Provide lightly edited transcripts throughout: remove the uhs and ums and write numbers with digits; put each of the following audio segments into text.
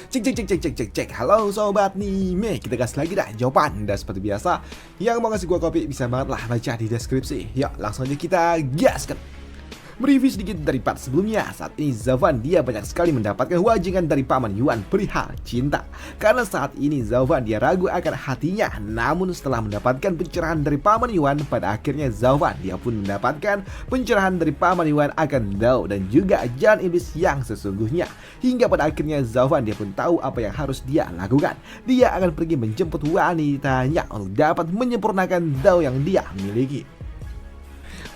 Cek. Halo sobat Nime, kita gas lagi dah jawaban. Dan seperti biasa, yang mau ngasih gua kopi bisa banget lah baca di deskripsi. Yuk langsung aja kita gaskan. Mereview sedikit dari part sebelumnya. Saat ini Zauvan dia banyak sekali mendapatkan wajingan dari Paman Yuan perihal cinta. Karena saat ini Zauvan dia ragu akan hatinya. Namun setelah mendapatkan pencerahan dari Paman Yuan, pada akhirnya Zauvan dia pun mendapatkan pencerahan dari Paman Yuan akan Dao dan juga jalan iblis yang sesungguhnya. Hingga pada akhirnya Zauvan dia pun tahu apa yang harus dia lakukan. Dia akan pergi menjemput wanitanya untuk dapat menyempurnakan Dao yang dia miliki.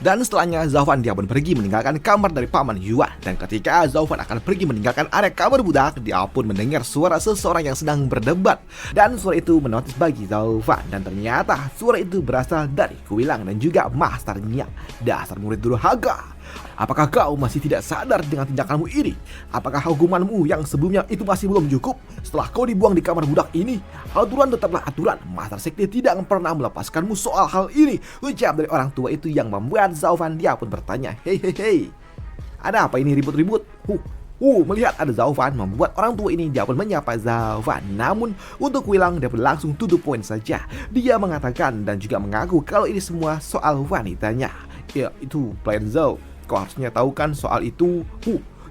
Dan setelahnya Zauvan dia pun pergi meninggalkan kamar dari Paman Yuan. Dan ketika Zauvan akan pergi meninggalkan area kamar budak, dia pun mendengar suara seseorang yang sedang berdebat. Dan suara itu menotis bagi Zauvan. Dan ternyata suara itu berasal dari Kuilang dan juga masternya. Dasar murid durhaka. Apakah kau masih tidak sadar dengan tindakanmu ini? Apakah hukumanmu yang sebelumnya itu masih belum cukup? Setelah kau dibuang di kamar budak ini, aturan tetaplah aturan. Master Sekte tidak pernah melepaskanmu soal hal ini. Ucap dari orang tua itu yang membuat Zauvan dia pun bertanya, hei, ada apa ini ribut-ribut? Melihat ada Zauvan membuat orang tua ini dia pun menyapa Zauvan. Namun untuk Kuilang dia pun langsung to the point saja. Dia mengatakan dan juga mengaku kalau ini semua soal wanitanya. Ya itu pelayan Zhao. Kau harusnya tahu kan soal itu.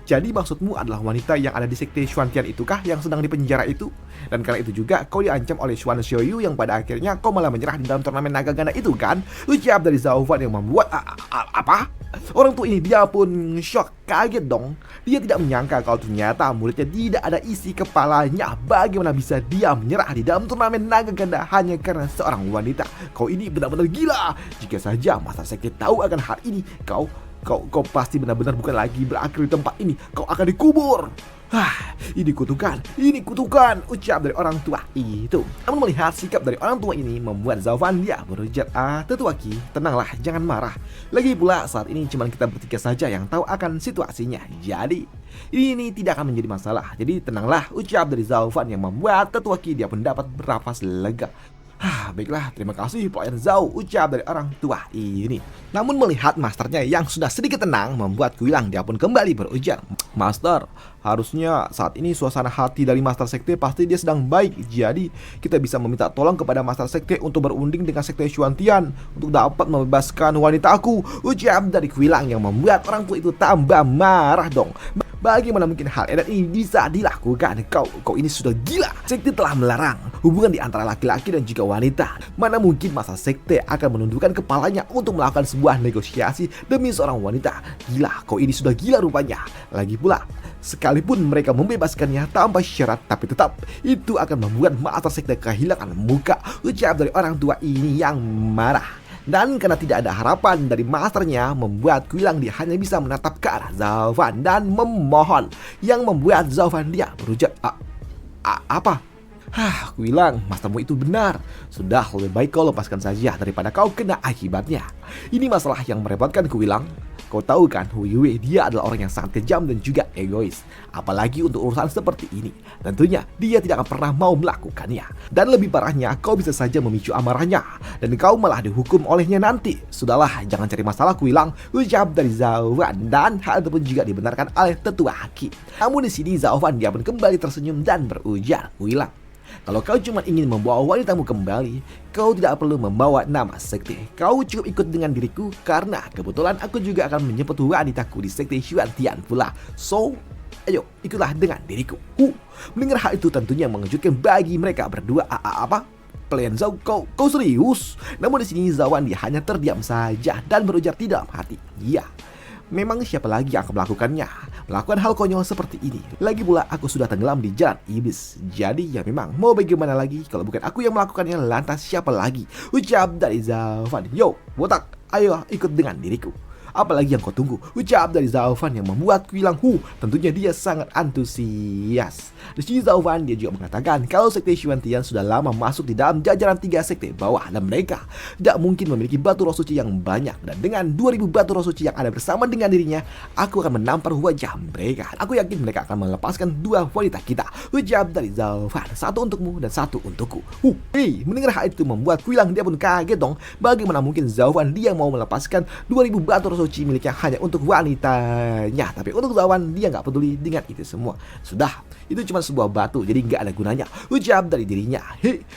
Jadi maksudmu adalah wanita yang ada di sekte Xuantian itukah yang sedang dipenjara itu? Dan karena itu juga kau diancam oleh Xuan Xiaoyu yang pada akhirnya kau malah menyerah di dalam turnamen naga ganda itu kan? Ucap dari Zauvan yang membuat apa? Orang tua ini dia pun shock, kaget dong. Dia tidak menyangka kalau ternyata muridnya tidak ada isi kepalanya. Bagaimana bisa dia menyerah di dalam turnamen naga ganda hanya karena seorang wanita? Kau ini benar-benar gila. Jika saja Master Sekte tahu akan hal ini, Kau pasti benar-benar bukan lagi berakhir di tempat ini. Kau akan dikubur. Ini kutukan, ucap dari orang tua itu. Namun melihat sikap dari orang tua ini membuat Zauvan dia berujar, tetua Ki, tenanglah, jangan marah. Lagi pula saat ini cuma kita bertiga saja yang tahu akan situasinya. Jadi ini tidak akan menjadi masalah. Jadi tenanglah, ucap dari Zauvan yang membuat tetua Ki dia pun dapat bernafas lega. Baiklah, terima kasih pelayan Zhao, ucap dari orang tua ini. Namun melihat masternya yang sudah sedikit tenang membuat Kuilang dia pun kembali berujar, Master, harusnya saat ini suasana hati dari Master Sekte pasti dia sedang baik. Jadi kita bisa meminta tolong kepada Master Sekte untuk berunding dengan Sekte Xuantian untuk dapat membebaskan wanita aku, ucap dari Kuilang yang membuat orang tua itu tambah marah dong. Bagaimana mungkin hal edan ini bisa dilakukan? Kau ini sudah gila. Sekte telah melarang hubungan di antara laki-laki dan juga wanita. Mana mungkin Master Sekte akan menundukkan kepalanya untuk melakukan sebuah negosiasi demi seorang wanita? Gila, kau ini sudah gila rupanya. Lagi pula, sekalipun mereka membebaskannya tanpa syarat, tapi tetap itu akan membuat Master Sekte kehilangan muka, ucap dari orang tua ini yang marah. Dan karena tidak ada harapan dari masternya, membuat Kuilang dia hanya bisa menatap ke arah Zauvan dan memohon, yang membuat Zauvan dia berujar, apa? Kuilang, mastermu itu benar. Sudah, lebih baik kau lepaskan saja daripada kau kena akibatnya. Ini masalah yang merepotkan Kuilang. Kau tahu kan, Hu Yue dia adalah orang yang sangat kejam dan juga egois. Apalagi untuk urusan seperti ini. Tentunya dia tidak akan pernah mau melakukannya. Dan lebih parahnya, kau bisa saja memicu amarahnya. Dan kau malah dihukum olehnya nanti. Sudahlah, jangan cari masalah Kuilang, ucap dari Zauvan. Dan hal itu pun juga dibenarkan oleh tetua Haki. Namun di sini Zauvan dia pun kembali tersenyum dan berujar, Kuilang, kalau kau cuma ingin membawa wanitamu kembali, kau tidak perlu membawa nama sekte. Kau cukup ikut dengan diriku karena kebetulan aku juga akan menjemput wanitaku di sekte Xuantian pula. So, ayo ikutlah dengan diriku. Mendengar hal itu tentunya mengejutkan bagi mereka berdua. Apa? Pelayan Zhao, kau serius? Namun di sini Zauvan dia hanya terdiam saja dan berujar di dalam hati, iya. Memang siapa lagi yang akan melakukan hal konyol seperti ini? Lagi pula aku sudah tenggelam di jalan iblis. Jadi ya memang mau bagaimana lagi kalau bukan aku yang melakukannya, lantas siapa lagi? Ucap dari Zauvan. Yo, botak, ayo ikut dengan diriku. Apalagi yang kau tunggu? Ucap dari Zauvan yang membuat Kuilang tentunya dia sangat antusias. Di sini Zauvan dia juga mengatakan kalau sekte Xuantian sudah lama masuk di dalam jajaran 3 sekte bawah dan mereka tidak mungkin memiliki batu roh suci yang banyak. Dan dengan 2000 batu roh suci yang ada bersama dengan dirinya, aku akan menampar wajah mereka. Aku yakin mereka akan melepaskan 2 wanita kita. Ucap dari Zauvan, 1 untukmu dan 1 untukku. Mendengar hal itu membuat Kuilang dia pun kaget dong. Bagaimana mungkin Zauvan dia mau melepaskan 2000 batu roh suci miliknya hanya untuk wanitanya. Tapi untuk Zaufan dia nggak peduli dengan itu semua. Sudah, itu cuma sebuah batu, jadi nggak ada gunanya, ucap dari dirinya.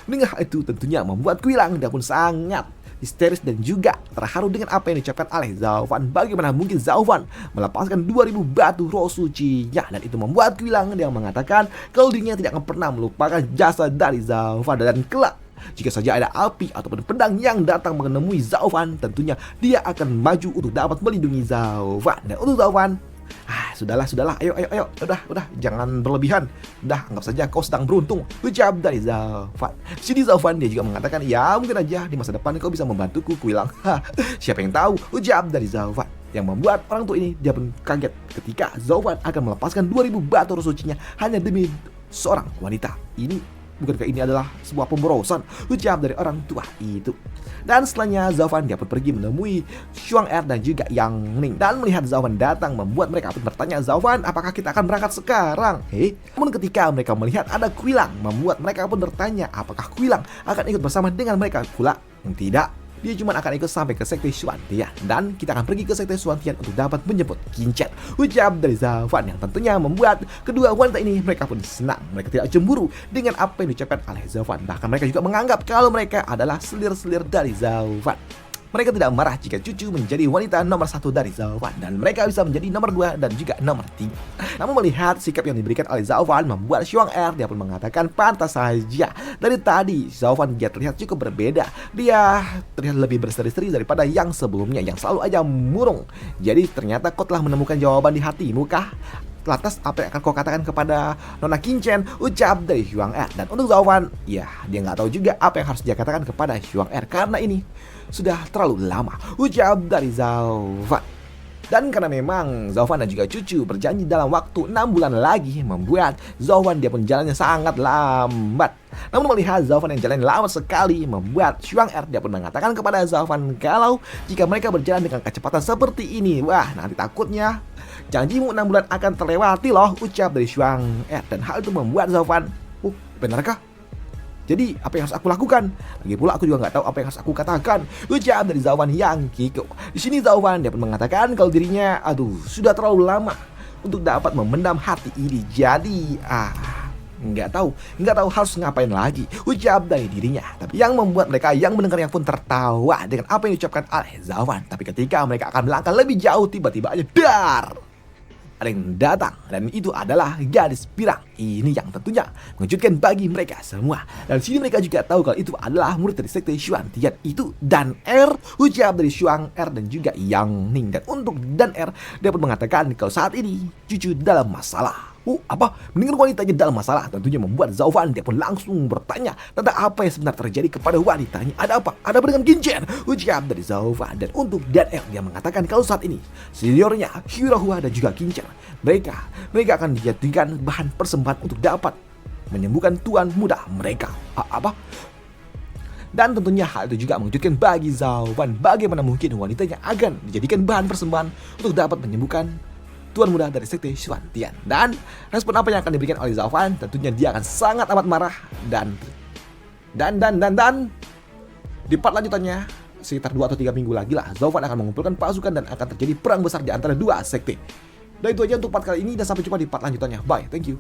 Mendengar itu tentunya membuat Kwilang dia pun sangat histeris dan juga terharu dengan apa yang diucapkan oleh Zaufan. Bagaimana mungkin Zaufan melepaskan 2000 batu roh sucinya, dan itu membuat Kwilang dia mengatakan kalau dirinya tidak akan pernah melupakan jasa dari Zaufan, dan kelak jika saja ada api ataupun pedang yang datang menemui Zaufan, tentunya dia akan maju untuk dapat melindungi Zaufan. Dan untuk Zaufan, sudahlah, ayo, udah, jangan berlebihan. Udah, anggap saja kau sedang beruntung, ucap dari Zaufan. Sini Zaufan dia juga mengatakan, ya mungkin aja di masa depan kau bisa membantuku, Kwilang. Siapa yang tahu, ucap dari Zaufan. Yang membuat orang tua ini dia pun kaget ketika Zaufan akan melepaskan 2000 batu roh sucinya hanya demi seorang wanita. Bukankah ini adalah sebuah pemborosan, ucap dari orang tua itu. Dan setelahnya Zaufan dia pun pergi menemui Xuang-Er dan juga Yang Ning. Dan melihat Zaufan datang membuat mereka pun bertanya, Zaufan, apakah kita akan berangkat sekarang? Namun ketika mereka melihat ada Kwilang, membuat mereka pun bertanya apakah Kwilang akan ikut bersama dengan mereka pula. Tidak, dia cuma akan ikut sampai ke sekte Xuantian, dan kita akan pergi ke sekte Xuantian untuk dapat menjemput Qin Chen, ucap dari Zaufan, yang tentunya membuat kedua wanita ini mereka pun senang. Mereka tidak cemburu dengan apa yang diucapkan oleh Zaufan, bahkan mereka juga menganggap kalau mereka adalah selir-selir dari Zaufan. Mereka tidak marah jika cucu menjadi wanita nomor 1 dari Zaufan, dan mereka bisa menjadi nomor 2 dan juga nomor 3. Namun melihat sikap yang diberikan oleh Zaufan membuat Xuang-Er dia pun mengatakan pantas saja. Dari tadi Zaufan dia terlihat cukup berbeda. Dia terlihat lebih berseri-seri daripada yang sebelumnya yang selalu aja murung. Jadi ternyata kau telah menemukan jawaban di hatimu kah? Lantas apa yang akan kau katakan kepada Nona Qin Chen, ucap dari Xuang-Er. Dan untuk Zaufan, ya dia nggak tahu juga apa yang harus dia katakan kepada Xuang-Er karena ini sudah terlalu lama, ucap dari Zaufan. Dan karena memang Zaufan dan juga cucu berjanji dalam waktu 6 bulan lagi, membuat Zaufan dia pun jalannya sangat lambat. Namun melihat Zaufan yang jalan lama sekali, membuat Xuang-Er dia pun mengatakan kepada Zaufan kalau jika mereka berjalan dengan kecepatan seperti ini, wah nanti takutnya janjimu 6 bulan akan terlewati loh, ucap dari Xuang-Er. Dan hal itu membuat Zaufan, benarkah? Jadi apa yang harus aku lakukan? Lagi pula aku juga nggak tahu apa yang harus aku katakan, ucap dari Zaufan yang kikuk. Di sini Zaufan dia pun mengatakan kalau dirinya sudah terlalu lama untuk dapat memendam hati ini. Jadi nggak tahu harus ngapain lagi, ucap dari dirinya. Tapi yang membuat mereka yang mendengarnya pun tertawa dengan apa yang diucapkan oleh Zaufan. Tapi ketika mereka akan melangkah lebih jauh, tiba-tiba aja ada yang datang, dan itu adalah gadis pirang ini yang tentunya mengejutkan bagi mereka semua. Dan sini mereka juga tahu kalau itu adalah murid dari sekte Xuantian itu Dan Er, ucap dari Xuang-Er dan juga Yang Ning. Dan untuk Dan Er dia pun mengatakan kalau saat ini cucu dalam masalah. Mendengar wanitanya dalam masalah tentunya membuat Zaufan dia pun langsung bertanya tentang apa yang sebenarnya terjadi kepada wanitanya. Ada apa dengan Qin Chen, ucap dari Zaufan. Dan untuk Dan Er dia mengatakan kalau saat ini seniornya Xirahua dan juga Qin Chen mereka akan dijadikan bahan persembahan untuk dapat menyembuhkan tuan muda mereka. Dan tentunya hal itu juga mengejutkan bagi Zaufan. Bagaimana mungkin wanitanya akan dijadikan bahan persembahan untuk dapat menyembuhkan tuan muda dari sekte Xuantian. Dan respon apa yang akan diberikan oleh Zaufan, tentunya dia akan sangat amat marah. Dan di part lanjutannya sekitar 2 atau 3 minggu lagi lah, Zaufan akan mengumpulkan pasukan dan akan terjadi perang besar di antara dua sekte. Dan itu aja untuk part kali ini, dan sampai jumpa di part lanjutannya. Bye, thank you.